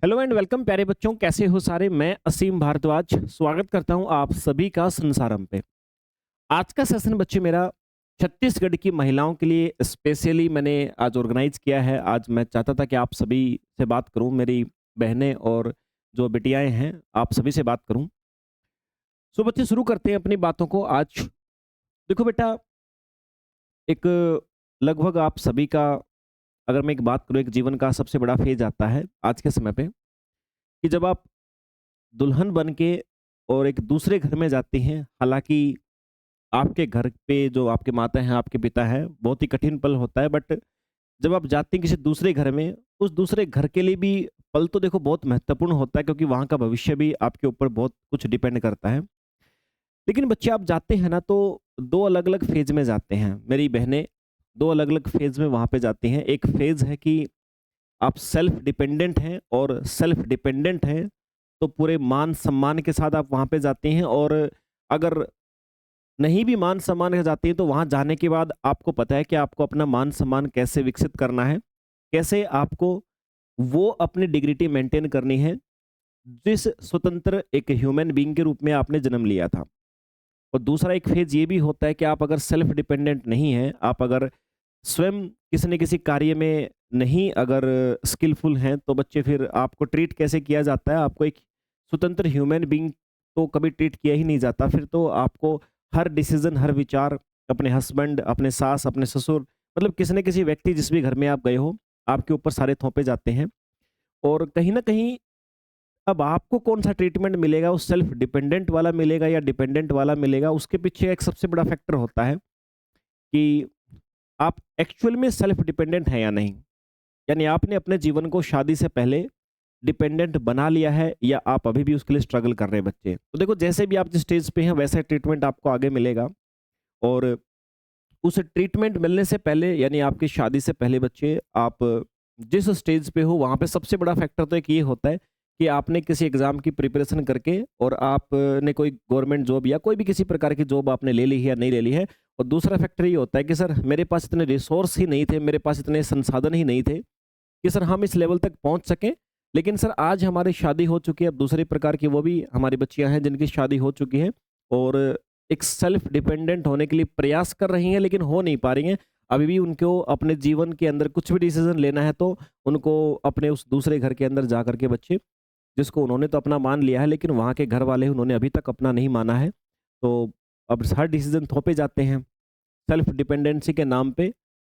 Hello and welcome प्यारे बच्चों, कैसे हो सारे। मैं असीम भारद्वाज स्वागत करता हूं आप सभी का संसारम पे। आज का सेशन बच्चे मेरा छत्तीसगढ़ की महिलाओं के लिए स्पेशली मैंने आज ऑर्गेनाइज किया है। आज मैं चाहता था कि आप सभी से बात करूं, मेरी बहनें और जो बिटियाएं हैं आप सभी से बात करूं। सो बच्चे शुरू करते हैं अपनी बातों को। आज देखो बेटा, एक लगभग आप सभी का, अगर मैं एक बात करूं, एक जीवन का सबसे बड़ा फेज आता है आज के समय पे कि जब आप दुल्हन बन के और एक दूसरे घर में जाती हैं। हालाँकि आपके घर पे जो आपके माता हैं, आपके पिता हैं, बहुत ही कठिन पल होता है, बट जब आप जाती हैं किसी दूसरे घर में, उस दूसरे घर के लिए भी पल तो देखो बहुत महत्वपूर्ण होता है, क्योंकि वहाँ का भविष्य भी आपके ऊपर बहुत कुछ डिपेंड करता है। लेकिन बच्चे आप जाते हैं ना, तो 2 अलग-अलग फ़ेज़ में जाते हैं। मेरी बहनें 2 अलग-अलग फ़ेज़ में वहाँ पे जाती हैं। एक फ़ेज़ है कि आप सेल्फ डिपेंडेंट हैं, और सेल्फ डिपेंडेंट हैं तो पूरे मान-सम्मान के साथ आप वहाँ पे जाते हैं। और अगर नहीं भी मान-सम्मान के साथ जाती हैं, तो वहाँ जाने के बाद आपको पता है कि आपको अपना मान-सम्मान कैसे विकसित करना है, कैसे आपको वो अपनी डिग्निटी मेंटेन करनी है, जिस स्वतंत्र एक ह्यूमन बीइंग के रूप में आपने जन्म लिया था। और दूसरा एक फ़ेज़ ये भी होता है कि आप अगर सेल्फ डिपेंडेंट नहीं हैं, आप अगर स्वयं किसी न किसी कार्य में नहीं अगर स्किलफुल हैं, तो बच्चे फिर आपको ट्रीट कैसे किया जाता है, आपको एक स्वतंत्र ह्यूमन बीइंग तो कभी ट्रीट किया ही नहीं जाता। फिर तो आपको हर डिसीज़न, हर विचार अपने हस्बैंड, अपने सास, अपने ससुर, मतलब किसी न किसी व्यक्ति जिस भी घर में आप गए हो, आपके ऊपर सारे थोपे जाते हैं। और कहीं न कहीं अब आपको कौन-सा ट्रीटमेंट मिलेगा, वो सेल्फ डिपेंडेंट वाला मिलेगा या डिपेंडेंट वाला मिलेगा, उसके पीछे एक सबसे बड़ा फैक्टर होता है कि आप एक्चुअल में सेल्फ डिपेंडेंट हैं या नहीं? यानी आपने अपने जीवन को शादी से पहले डिपेंडेंट बना लिया है, या आप अभी भी उसके लिए स्ट्रगल कर रहे हैं बच्चे। तो देखो, जैसे भी आप जिस स्टेज पे हैं वैसा ट्रीटमेंट आपको आगे मिलेगा। और उस ट्रीटमेंट मिलने से पहले, यानी आपकी शादी से पहले बच्चे, आप जिस स्टेज पे हो वहाँ पे सबसे बड़ा फैक्टर तो एक ये होता है कि आपने किसी एग्ज़ाम की प्रिपरेशन करके और आपने कोई गवर्नमेंट जॉब या कोई भी किसी प्रकार की जॉब आपने ले ली है या नहीं ले ली है। और दूसरा फैक्टर ये होता है कि सर मेरे पास इतने रिसोर्स ही नहीं थे, मेरे पास इतने संसाधन ही नहीं थे कि सर हम इस लेवल तक पहुँच सकें। लेकिन सर आज हमारी शादी हो चुकी है, अब दूसरे प्रकार की वो भी हमारी बच्चियाँ हैं जिनकी शादी हो चुकी है, और एक सेल्फ डिपेंडेंट होने के लिए प्रयास कर रही हैं, लेकिन हो नहीं पा रही हैं। अभी भी उनको अपने जीवन के अंदर कुछ भी डिसीज़न लेना है, तो उनको अपने उस दूसरे घर के अंदर जा कर के बच्चे, जिसको उन्होंने तो अपना मान लिया है, लेकिन वहाँ के घर वाले उन्होंने अभी तक अपना नहीं माना है। तो अब हर डिसीज़न थोपे जाते हैं। सेल्फ डिपेंडेंसी के नाम पे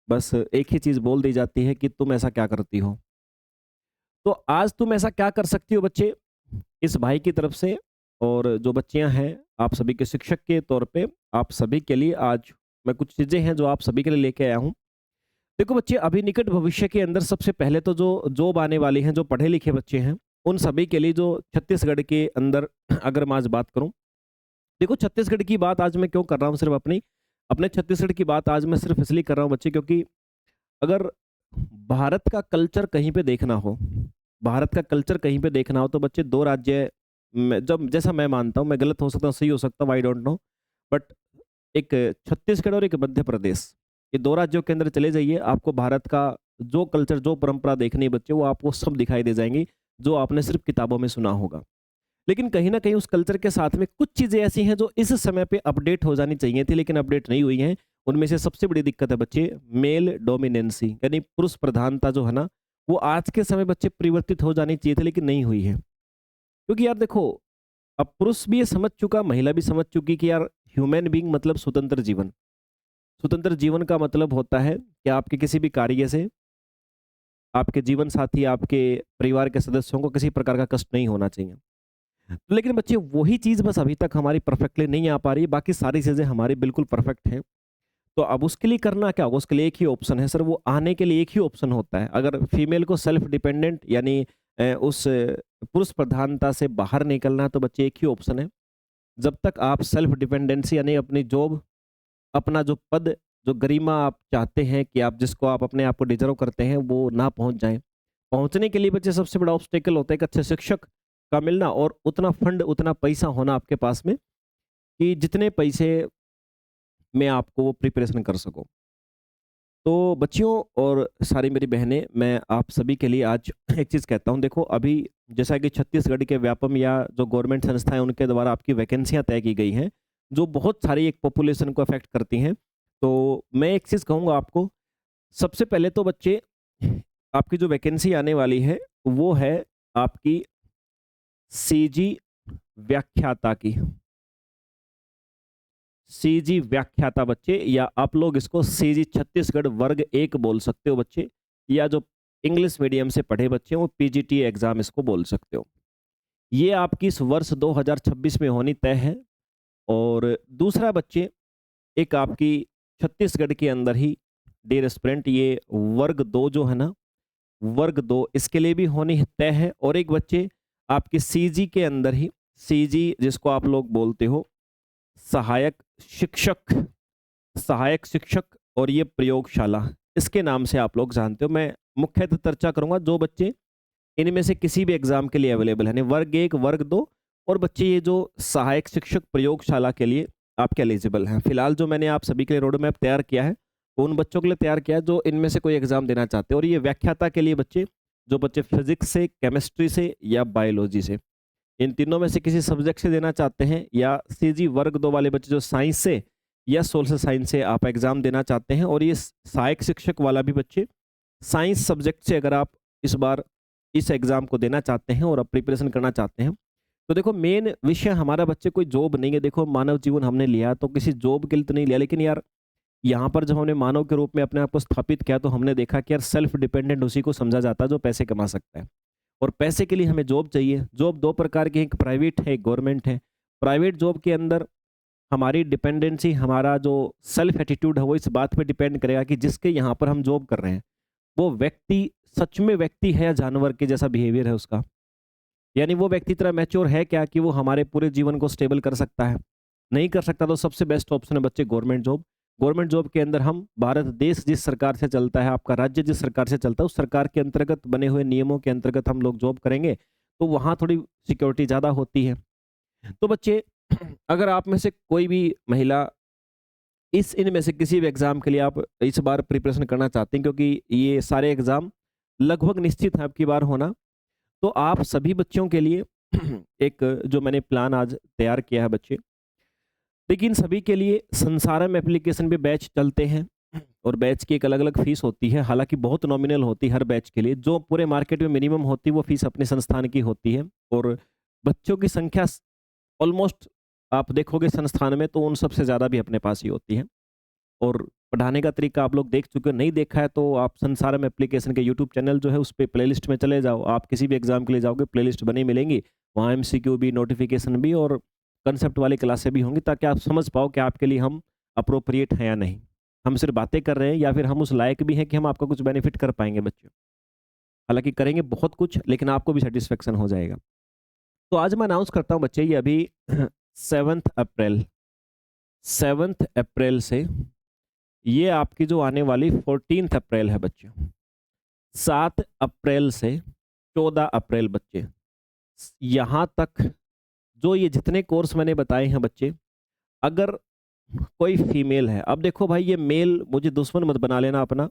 बस एक ही चीज़ बोल दी जाती है कि तुम ऐसा क्या करती हो? तो आज तुम ऐसा क्या कर सकती हो बच्चे, इस भाई की तरफ से, और जो बच्चियां हैं, आप सभी के शिक्षक के तौर पे आप सभी के लिए आज मैं कुछ चीजें हैं जो आप सभी के लिए लेके आया हूँ। देखो बच्चे, अभी निकट भविष्य के अंदर सबसे पहले तो जो जॉब आने वाली हैं, जो पढ़े लिखे बच्चे हैं, उन सभी के लिए जो छत्तीसगढ़ के अंदर अगर मैं आज बात करूं, देखो छत्तीसगढ़ की बात आज मैं क्यों कर रहा हूँ, सिर्फ अपनी अपने छत्तीसगढ़ की बात आज मैं सिर्फ इसलिए कर रहा हूँ बच्चे, क्योंकि अगर भारत का कल्चर कहीं पे देखना हो, भारत का कल्चर कहीं पे देखना हो, तो बच्चे 2 राज्य में, जब जैसा मैं मानता हूँ, मैं गलत हो सकता हूँ, सही हो सकता हूँ, आई डोंट नो, बट एक छत्तीसगढ़ और एक मध्य प्रदेश, ये 2 राज्यों के अंदर चले जाइए, आपको भारत का जो कल्चर, जो परंपरा देखनी है बच्चे, वो आपको सब दिखाई दे जाएँगी, जो आपने सिर्फ़ किताबों में सुना होगा। लेकिन कहीं न कहीं उस कल्चर के साथ में कुछ चीज़ें ऐसी हैं जो इस समय पे अपडेट हो जानी चाहिए थी, लेकिन अपडेट नहीं हुई हैं। उनमें से सबसे बड़ी दिक्कत है बच्चे, मेल डोमिनेंसी, यानी पुरुष प्रधानता जो है ना, वो आज के समय बच्चे परिवर्तित हो जानी चाहिए थी, लेकिन नहीं हुई है। क्योंकि यार देखो, अब पुरुष भी ये समझ चुका, महिला भी समझ चुकी कि यार ह्यूमन बीइंग मतलब स्वतंत्र जीवन। स्वतंत्र जीवन का मतलब होता है कि आपके किसी भी कार्य से आपके जीवन साथी, आपके परिवार के सदस्यों को किसी प्रकार का कष्ट नहीं होना चाहिए। लेकिन बच्चे वही चीज़ बस अभी तक हमारी परफेक्टली नहीं आ पा रही है, बाकी सारी चीज़ें हमारी बिल्कुल परफेक्ट हैं। तो अब उसके लिए करना क्या होगा? उसके लिए एक ही ऑप्शन है सर, वो आने के लिए एक ही ऑप्शन होता है। अगर फीमेल को सेल्फ डिपेंडेंट, यानी उस पुरुष प्रधानता से बाहर निकलना है, तो बच्चे एक ही ऑप्शन है। जब तक आप सेल्फ डिपेंडेंसी, यानी अपनी जॉब, अपना जो पद, जो गरिमा आप चाहते हैं कि आप जिसको आप अपने आप को डिज़र्व करते हैं, वो ना पहुँच जाएँ। पहुँचने के लिए बच्चे सबसे बड़ा ऑब्स्टेकल होता है एक अच्छे शिक्षक का मिलना, और उतना फंड, उतना पैसा होना आपके पास में कि जितने पैसे में आपको वो प्रिपरेशन कर सको। तो बच्चियों और सारी मेरी बहनें, मैं आप सभी के लिए आज एक चीज़ कहता हूँ, देखो अभी जैसा कि छत्तीसगढ़ के व्यापम या जो गवर्नमेंट संस्थाएँ उनके द्वारा आपकी वैकेंसियाँ तय की गई हैं, जो बहुत सारी एक पॉपुलेशन को अफ़ेक्ट करती हैं। तो मैं एक चीज़ कहूँगा आपको, सबसे पहले तो बच्चे आपकी जो वैकेंसी आने वाली है, वो है आपकी सीजी व्याख्याता की। सीजी व्याख्याता बच्चे, या आप लोग इसको सीजी छत्तीसगढ़ वर्ग 1 बोल सकते हो बच्चे, या जो इंग्लिश मीडियम से पढ़े बच्चे हैं वो पीजीटी एग्ज़ाम इसको बोल सकते हो। ये आपकी इस वर्ष 2026 में होनी तय है। और दूसरा बच्चे, एक आपकी छत्तीसगढ़ के अंदर ही डियर एस्पिरेंट ये वर्ग 2 जो है ना, वर्ग 2 इसके लिए भी होनी तय है। और एक बच्चे आपके सीजी के अंदर ही, सीजी जिसको आप लोग बोलते हो सहायक शिक्षक, सहायक शिक्षक, और ये प्रयोगशाला, इसके नाम से आप लोग जानते हो। मैं मुख्यतः चर्चा करूंगा जो बच्चे इनमें से किसी भी एग्जाम के लिए अवेलेबल है, यानी वर्ग 1 वर्ग 2, और बच्चे ये जो सहायक शिक्षक प्रयोगशाला के लिए आपके एलिजिबल हैं। फिलहाल जो मैंने आप सभी के लिए रोड मैप तैयार किया है, वो उन बच्चों के लिए तैयार किया है जो इनमें से कोई एग्जाम देना चाहते हैं। और ये व्याख्याता के लिए बच्चे, जो बच्चे फिजिक्स से, केमिस्ट्री से या बायोलॉजी से, इन तीनों में से किसी सब्जेक्ट से देना चाहते हैं, या सीजी वर्ग 2 वाले बच्चे जो साइंस से या सोशल साइंस से आप एग्जाम देना चाहते हैं। और ये सहायक शिक्षक वाला भी बच्चे साइंस सब्जेक्ट से अगर आप इस बार इस एग्जाम को देना चाहते हैं और आप प्रिपरेशन करना चाहते हैं, तो देखो मेन विषय हमारा बच्चे कोई जॉब नहीं है। देखो मानव जीवन हमने लिया तो किसी जॉब के लिए तो नहीं लिया, लेकिन यार यहाँ पर जब हमने मानव के रूप में अपने आप को स्थापित किया तो हमने देखा कि यार सेल्फ डिपेंडेंट उसी को समझा जाता है जो पैसे कमा सकता है। और पैसे के लिए हमें जॉब चाहिए। जॉब दो प्रकार की है, एक प्राइवेट है, एक गवर्नमेंट है। प्राइवेट जॉब के अंदर हमारी डिपेंडेंसी, हमारा जो सेल्फ एटीट्यूड है वो इस बात पे डिपेंड करेगा कि जिसके यहाँ पर हम जॉब कर रहे हैं वो व्यक्ति सच में व्यक्ति है या जानवर के जैसा बिहेवियर है उसका। यानी वो व्यक्ति इतना मैच्योर है क्या कि वो हमारे पूरे जीवन को स्टेबल कर सकता है। नहीं कर सकता तो सबसे बेस्ट ऑप्शन है बच्चे गवर्नमेंट जॉब। गवर्नमेंट जॉब के अंदर हम, भारत देश जिस सरकार से चलता है, आपका राज्य जिस सरकार से चलता है, उस सरकार के अंतर्गत बने हुए नियमों के अंतर्गत हम लोग जॉब करेंगे, तो वहाँ थोड़ी सिक्योरिटी ज़्यादा होती है। तो बच्चे अगर आप में से कोई भी महिला इस इनमें से किसी भी एग्ज़ाम के लिए आप इस बार प्रिपरेशन करना चाहते हैं, क्योंकि ये सारे एग्ज़ाम लगभग निश्चित है अब की बार होना, तो आप सभी बच्चों के लिए एक जो मैंने प्लान आज तैयार किया है बच्चे, लेकिन सभी के लिए संसारम एप्लीकेशन पे बैच चलते हैं और बैच की एक अलग-अलग फीस होती है, हालाँकि बहुत नॉमिनल होती है हर बैच के लिए। जो पूरे मार्केट में मिनिमम होती है वो फीस अपने संस्थान की होती है। और बच्चों की संख्या ऑलमोस्ट आप देखोगे संस्थान में तो उन सबसे ज़्यादा भी अपने पास ही होती है। और पढ़ाने का तरीका आप लोग देख चुके हो, नहीं देखा है तो आप संसारम एप्लीकेशन के यूट्यूब चैनल जो है उस पे प्लेलिस्ट में चले जाओ। आप किसी भी एग्ज़ाम के लिए जाओगे प्लेलिस्ट बनी मिलेंगी, वहाँ एमसीक्यू भी, नोटिफिकेशन भी और कंसेप्ट वाली क्लासें भी होंगी, ताकि आप समझ पाओ कि आपके लिए हम अप्रोप्रिएट हैं या नहीं। हम सिर्फ बातें कर रहे हैं या फिर हम उस लायक भी हैं कि हम आपका कुछ बेनिफिट कर पाएँगे बच्चों। हालाँकि करेंगे बहुत कुछ, लेकिन आपको भी सैटिस्फैक्शन हो जाएगा। तो आज मैं अनाउंस करता हूँ बच्चे, ये अभी 7th अप्रैल, 7th अप्रैल से ये आपकी जो आने वाली 14th अप्रैल है बच्चे, 7 अप्रैल से 14 अप्रैल बच्चे, यहाँ तक जो ये जितने कोर्स मैंने बताए हैं बच्चे, अगर कोई फीमेल है, अब देखो भाई ये मेल मुझे दुश्मन मत बना लेना अपना,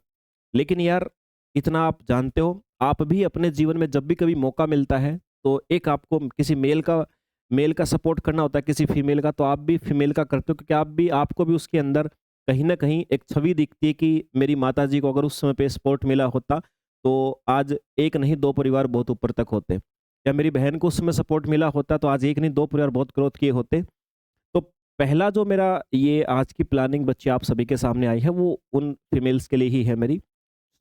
लेकिन यार इतना आप जानते हो, आप भी अपने जीवन में जब भी कभी मौका मिलता है तो एक आपको किसी मेल का सपोर्ट करना होता है किसी फीमेल का, तो आप भी फीमेल का करते हो, क्योंकि आप भी, आपको भी उसके अंदर कहीं ना कहीं एक छवि दिखती है कि मेरी माताजी को अगर उस समय पे सपोर्ट मिला होता तो आज एक नहीं दो परिवार बहुत ऊपर तक होते, या मेरी बहन को उस समय सपोर्ट मिला होता तो आज एक नहीं दो परिवार बहुत ग्रोथ किए होते। तो पहला जो मेरा ये आज की प्लानिंग बच्चे आप सभी के सामने आई है वो उन फीमेल्स के लिए ही है मेरी,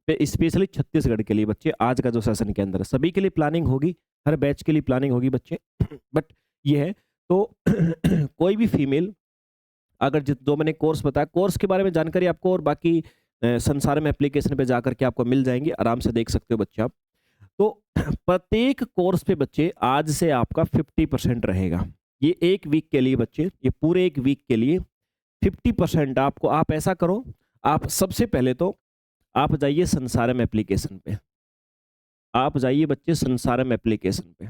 स्पेशली छत्तीसगढ़ के लिए बच्चे। आज का जो सेशन के अंदर सभी के लिए प्लानिंग होगी, हर बैच के लिए प्लानिंग होगी बच्चे। बट ये है तो कोई भी फीमेल अगर जो मैंने कोर्स बताया, कोर्स के बारे में जानकारी आपको और बाकी संसार में एप्लीकेशन पे जाकर के आपको मिल जाएंगे, आराम से देख सकते हो बच्चे आप। तो प्रत्येक कोर्स पे बच्चे आज से आपका 50% रहेगा। ये एक वीक के लिए बच्चे, ये पूरे एक वीक के लिए 50% आपको, आप ऐसा करो, आप सबसे पहले तो आप जाइए संसारम एप्लीकेशन पे, आप जाइए बच्चे संसारम एप्लीकेशन पे।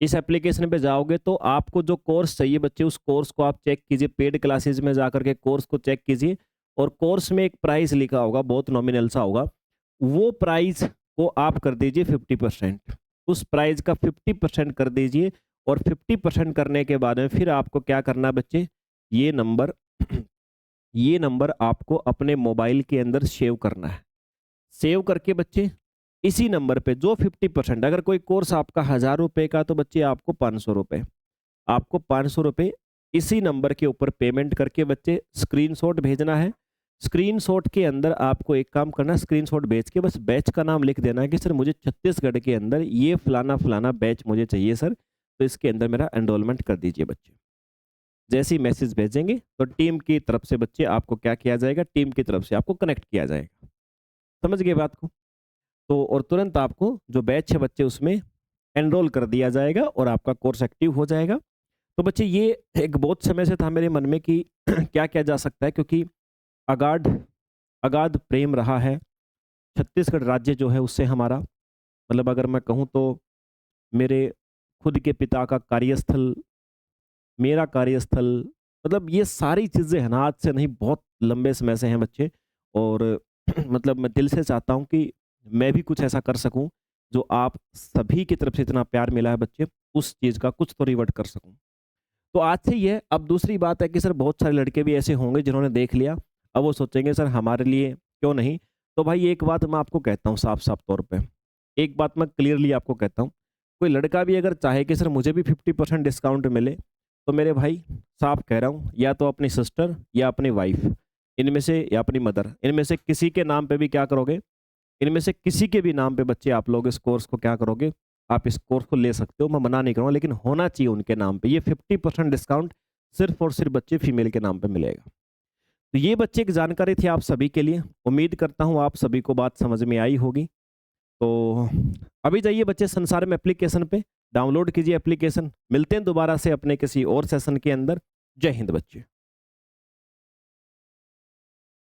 इस एप्लीकेशन पे जाओगे तो आपको जो कोर्स चाहिए बच्चे, उस कोर्स को आप चेक कीजिए, पेड क्लासेज में जाकर के कोर्स को चेक कीजिए, और कोर्स में एक प्राइस लिखा होगा, बहुत नॉमिनल सा होगा, वो प्राइस को आप कर दीजिए 50%। उस प्राइस का 50% कर दीजिए और 50% करने के बाद में फिर आपको क्या करना है बच्चे, ये नंबर ये नंबर आपको अपने मोबाइल के अंदर सेव करना है। सेव करके बच्चे इसी नंबर पे जो 50%, अगर कोई कोर्स आपका 1000 रुपये का तो बच्चे आपको 500 रुपये, आपको 500 रुपये इसी नंबर के ऊपर पेमेंट करके बच्चे स्क्रीनशॉट भेजना है। स्क्रीनशॉट के अंदर आपको एक काम करना है, स्क्रीनशॉट भेज के बस बैच का नाम लिख देना है कि सर मुझे छत्तीसगढ़ के अंदर ये फलाना फलाना बैच मुझे चाहिए सर, तो इसके अंदर मेरा एनरोलमेंट कर दीजिए बच्चे। जैसे ही मैसेज भेजेंगे तो टीम की तरफ से बच्चे आपको क्या किया जाएगा, टीम की तरफ से आपको कनेक्ट किया जाएगा। समझ गए बात को? तो और तुरंत आपको जो बैच है बच्चे उसमें एनरोल कर दिया जाएगा और आपका कोर्स एक्टिव हो जाएगा। तो बच्चे ये एक बहुत समय से था मेरे मन में कि क्या किया जा सकता है, क्योंकि अगाध अगाध प्रेम रहा है छत्तीसगढ़ राज्य जो है उससे हमारा, मतलब अगर मैं कहूँ तो मेरे खुद के पिता का कार्यस्थल, मेरा कार्यस्थल, मतलब ये सारी चीज़ें हैं ना आज से नहीं बहुत लंबे समय से हैं बच्चे। और मतलब मैं दिल से चाहता हूँ कि मैं भी कुछ ऐसा कर सकूँ जो आप सभी की तरफ से इतना प्यार मिला है बच्चे, उस चीज़ का कुछ तो रिवर्ट कर सकूँ। तो आज से ये है। अब दूसरी बात है कि सर बहुत सारे लड़के भी ऐसे होंगे जिन्होंने देख लिया, अब वो सोचेंगे सर हमारे लिए क्यों नहीं। तो भाई एक बात मैं आपको कहता हूँ साफ साफ तौर पे, एक बात मैं क्लियरली आपको कहता हूँ, कोई लड़का भी अगर चाहे कि सर मुझे भी 50% डिस्काउंट मिले, तो मेरे भाई साफ कह रहा हूँ, या तो अपनी सिस्टर या अपनी वाइफ इनमें से, या अपनी मदर, इनमें से किसी के नाम पे भी क्या करोगे, इनमें से किसी के भी नाम पे बच्चे आप लोग इस कोर्स को क्या करोगे, आप इस कोर्स को ले सकते हो, मैं मना नहीं करूँगा, लेकिन होना चाहिए उनके नाम पे। ये 50% डिस्काउंट सिर्फ और सिर्फ बच्चे फीमेल के नाम पे मिलेगा। तो ये बच्चे की जानकारी थी आप सभी के लिए। उम्मीद करता हूँ आप सभी को बात समझ में आई होगी। तो अभी जाइए बच्चे संसार में एप्लीकेशन पे, डाउनलोड कीजिए एप्लीकेशन। मिलते हैं दोबारा से अपने किसी और सेशन के अंदर। जय हिंद बच्चे।